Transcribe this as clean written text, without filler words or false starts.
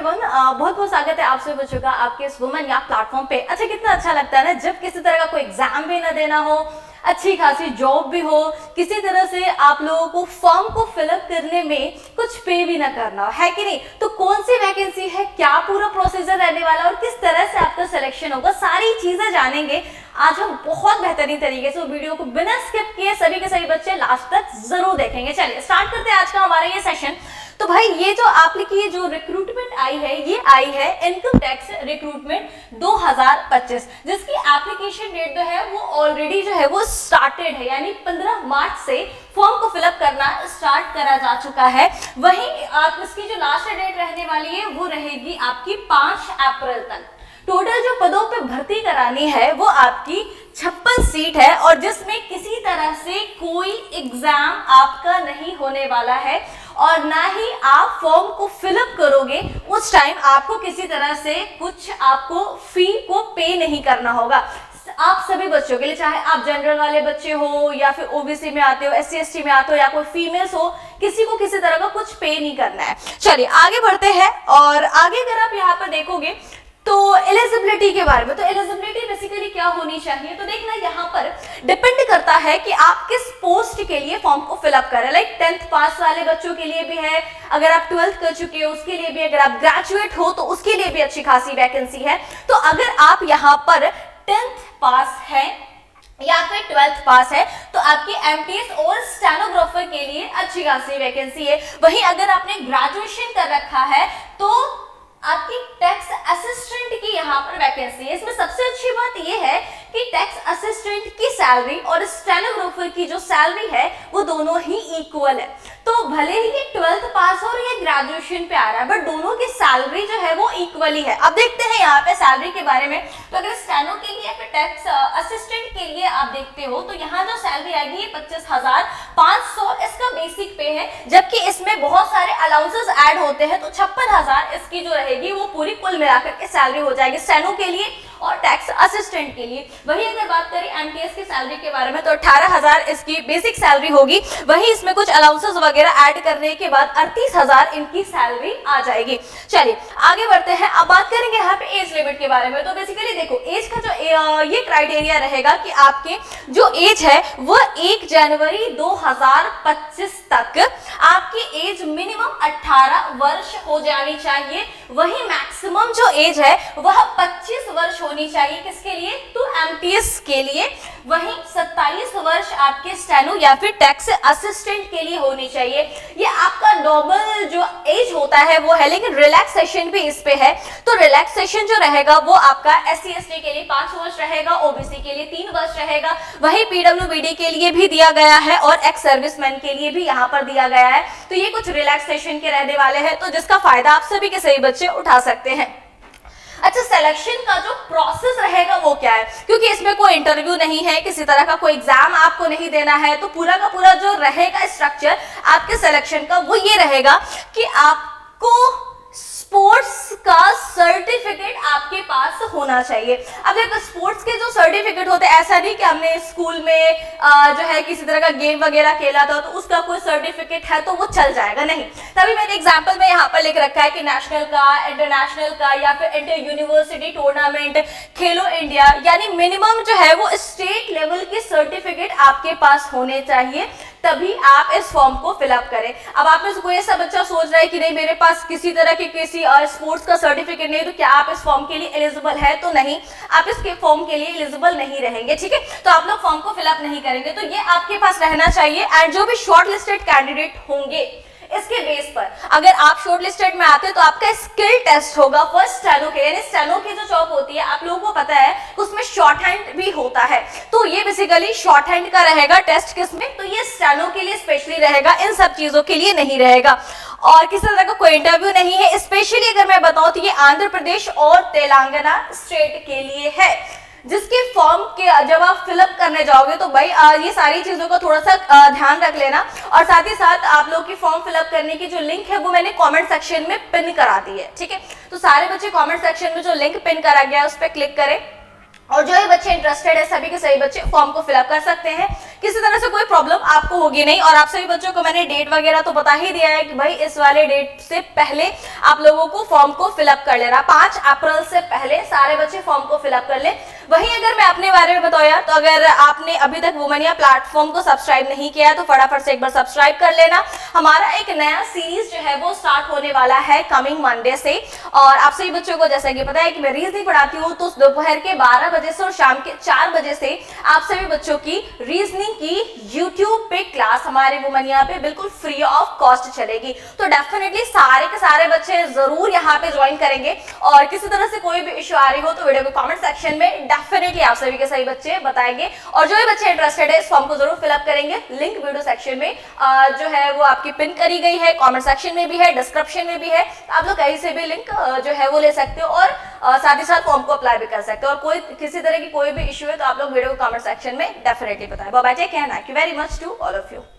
Everyone, बहुत बहुत स्वागत है आप सभी बच्चों का आपके इस वुमेन या प्लेटफॉर्म पे। अच्छा, कितना अच्छा लगता है ना जब किसी तरह का कोई एग्जाम भी ना देना हो, अच्छी खासी जॉब भी हो, किसी तरह से आप लोगों को फॉर्म को फिलअप करने में कुछ पे भी ना करना हो, है कि नहीं। तो कौन सी वैकेंसी है, क्या पूरा प्रोसीजर रहने वाला और किस तरह से आपका सिलेक्शन होगा, सारी चीजें जानेंगे आज हम बहुत बेहतरीन तरीके से। वीडियो को बिना स्किप किए सभी के सभी बच्चे लास्ट तक जरूर देखेंगे। चलिए स्टार्ट करते हैं आज का हमारा ये सेशन। तो भाई ये जो आपकी जो रिक्रूटमेंट आई है, ये आई है इनकम टैक्स रिक्रूटमेंट 2025, जिसकी एप्लीकेशन डेट जो है वो ऑलरेडी जो है वो स्टार्टेड है, यानी 15 मार्च से फॉर्म को फिलअप करना स्टार्ट करा जा चुका है। वहीं आप इसकी जो लास्ट डेट रहने वाली है वो रहेगी आपकी 5 अप्रैल तक। टोटल जो पदों पे भर्ती करानी है वो आपकी 56 सीट है, और जिसमें किसी तरह से कोई एग्जाम आपका नहीं होने वाला है, और ना ही आप फॉर्म को फिलअप करोगे उस टाइम आपको किसी तरह से कुछ आपको फी को पे नहीं करना होगा। आप सभी बच्चों के लिए, चाहे आप जनरल वाले बच्चे हो या फिर ओबीसी में आते हो, एससी एसटी में आते हो या कोई फीमेल्स हो, किसी को किसी तरह का कुछ पे नहीं करना है। चलिए आगे बढ़ते हैं, और आगे अगर आप यहाँ पर देखोगे तो एलिजिबिलिटी के बारे में, तो एलिजिबिलिटी बेसिकली क्या होनी चाहिए, तो देखना यहाँ पर डिपेंड करता है कि आप किस पोस्ट के लिए फॉर्म को फिलअप करें। लाइक 10th पास वाले बच्चों के लिए भी है, अगर आप 12th कर चुके हो उसके लिए भी, अगर आप ग्रेजुएट हो तो उसके लिए भी अच्छी खासी वैकेंसी है। तो अगर आप यहाँ पर 10th पास है या फिर 12th पास है तो आपकी एमटीएस और स्टेनोग्राफर के लिए अच्छी खासी वैकेंसी है। वहीं अगर आपने ग्रेजुएशन कर रखा है तो आपकी टैक्स असिस्टेंट की यहाँ पर वैकेंसी है। इसमें सबसे अच्छी बात यह है कि टैक्स असिस्टेंट की सैलरी और स्टेनोग्राफर की जो सैलरी है वो दोनों ही इक्वल है। तो भले ही ये 12th पास हो और ये ग्रेजुएशन पे आ रहा है, बट दोनों की सैलरी जो है वो इक्वली है। अब देखते हैं यहाँ पे सैलरी के बारे में। तो अगर स्टेनो के लिए फिर टैक्स असिस्टेंट के लिए आप देखते हो तो यहाँ जो सैलरी आएगी ये 25,500 इसका बेसिक पे है, जबकि इसमें बहुत सारे अलाउंसेस ऐड होते हैं, तो 56,000 इसकी जो रहेगी वो पूरी कुल मिलाकर के सैलरी हो जाएगी स्टेनो के लिए और टैक्स असिस्टेंट के लिए। वही अगर बात करें एमटीएस की सैलरी के बारे में तो 18,000 इसकी बेसिक सैलरी होगी। वही इसमें कुछ अलाउंसेस वगैरह ऐड करने के बाद 38,000 इनकी सैलरी आ जाएगी। चलिए आगे बढ़ते हैं। अब बात करेंगे यहाँ पे एज लिमिट के बारे में। तो बेसिकली देखो, एज का जो ये क्राइटेरिया रहेगा कि आपके जो एज है वो 1 जनवरी 2025 तक आपकी एज मिनिमम 18 वर्ष हो जानी चाहिए। वही मैक्सिमम जो एज है वह 25 वर्ष होनी चाहिए। किसके लिए? तो एमटीएस के लिए। वहीं 27 वर्ष आपके स्टेनो या फिर टैक्स असिस्टेंट के लिए होनी चाहिए। ये आपका नॉर्मल जो एज होता है वो है, लेकिन रिलैक्सेशन भी इस पे है। तो रिलैक्सेशन जो रहेगा वो आपका एससी एसटी के लिए 5 वर्ष रहेगा, ओबीसी के लिए 3 वर्ष रहेगा। वही पीडब्ल्यूबीडी के लिए भी दिया गया है और एक्स सर्विसमैन के लिए भी यहाँ पर दिया गया है। तो ये कुछ रिलैक्सेशन के रहने वाले हैं, तो जिसका फायदा आप सभी के सभी बच्चे उठा सकते हैं। अच्छा, सिलेक्शन का जो प्रोसेस रहेगा वो क्या है, क्योंकि इसमें कोई इंटरव्यू नहीं है, किसी तरह का कोई एग्जाम आपको नहीं देना है। तो पूरा का पूरा जो रहेगा स्ट्रक्चर आपके सिलेक्शन का वो ये रहेगा कि आपको स्पोर्ट्स का सर्टिफिकेट आपके पास होना चाहिए। अब देखो, स्पोर्ट्स के जो सर्टिफिकेट होते हैं, ऐसा नहीं कि हमने स्कूल में जो है किसी तरह का गेम वगैरह खेला था तो उसका कोई सर्टिफिकेट है तो वो चल जाएगा, नहीं। तभी मैंने एग्जांपल में यहाँ पर लिख रखा है कि नेशनल का, इंटरनेशनल का या फिर इंटर यूनिवर्सिटी टूर्नामेंट, खेलो इंडिया, यानी मिनिमम जो है वो स्टेट लेवल के सर्टिफिकेट आपके पास होने चाहिए, तभी आप इस फॉर्म को फिलअप करें। अब आप में से कोई ऐसा बच्चा सोच रहा है कि नहीं मेरे पास किसी तरह के किसी स्पोर्ट्स का सर्टिफिकेट नहीं, तो क्या आप इस फॉर्म के लिए एलिजिबल है? तो नहीं, आप इसके फॉर्म के लिए एलिजिबल नहीं रहेंगे, ठीक है। तो आप लोग फॉर्म को फिलअप नहीं करेंगे, तो ये आपके पास रहना चाहिए। एंड जो भी शॉर्ट लिस्टेड कैंडिडेट होंगे इसके बेस पर अगर आप शॉर्ट लिस्टेड में आते हैं तो आपका स्किल टेस्ट होगा फर्स्ट स्टेनो के, यानी स्टेनो की जो जॉब होती है आप लोगों को पता है उसमें शॉर्ट हैंड भी होता है। तो ये बेसिकली शॉर्ट हैंड का रहेगा टेस्ट, किसमें? तो ये स्टेनो के लिए स्पेशली रहेगा, इन सब चीजों के लिए नहीं रहेगा। और किसी तरह का कोई इंटरव्यू नहीं है। स्पेशली अगर मैं बताऊं तो ये आंध्र प्रदेश और तेलंगाना स्टेट के लिए है, जिसके फॉर्म के जब आप फिलअप करने जाओगे तो भाई ये सारी चीजों का थोड़ा सा ध्यान रख लेना। और साथ ही साथ आप लोग की फॉर्म फिलअप करने की जो लिंक है वो मैंने कमेंट सेक्शन में पिन करा दी है, ठीक है। तो सारे बच्चे कमेंट सेक्शन में जो लिंक पिन करा गया है उस पर क्लिक करें, और जो ये बच्चे इंटरेस्टेड है सभी के सभी बच्चे फॉर्म को फिलअप कर सकते हैं। किसी तरह से कोई प्रॉब्लम आपको होगी नहीं। और आप सभी बच्चों को मैंने डेट वगैरह तो बता ही दिया है कि भाई इस वाले डेट से पहले आप लोगों को फॉर्म को फिलअप कर लेना, 5 अप्रैल से पहले सारे बच्चे फॉर्म को फिलअप कर ले। वहीं अगर मैं अपने बारे में बताऊं यार, तो अगर आपने अभी तक वुमेनिया प्लेटफॉर्म को सब्सक्राइब नहीं किया है तो फटाफट से एक बार सब्सक्राइब कर लेना। हमारा एक नया सीरीज जो है वो स्टार्ट होने वाला है कमिंग मंडे से। और आप सभी बच्चों को जैसा कि पता है कि मैं रीजनिंग पढ़ाती हूँ, तो दोपहर के 12 बजे से और शाम के 4 बजे से आप सभी बच्चों की रीजनिंग की यूट्यूब पे क्लास हमारे वुमेनिया पे बिल्कुल फ्री ऑफ कॉस्ट चलेगी। तो डेफिनेटली सारे के सारे बच्चे जरूर यहाँ पे ज्वाइन करेंगे। और किसी तरह से कोई भी इश्यू आ रही हो तो वीडियो के कमेंट सेक्शन में डेफिनेटली आप सभी के सही बच्चे बताएंगे। और जो भी बच्चे इंटरेस्टेड है इस फॉर्म को जरूर फिलअप करेंगे। लिंक वीडियो सेक्शन में जो है वो आपकी पिन करी गई है, कमेंट सेक्शन में भी है, डिस्क्रिप्शन में भी है। आप लोग कहीं से भी लिंक जो है वो ले सकते हो और साथ ही साथ फॉर्म को अप्लाई भी कर सकते हो। और कोई किसी तरह की कोई भी इश्यू है तो आप लोग वीडियो को कमेंट सेक्शन में डेफिनेटली बताएं। Bye bye, take care, thank you very much to all of you.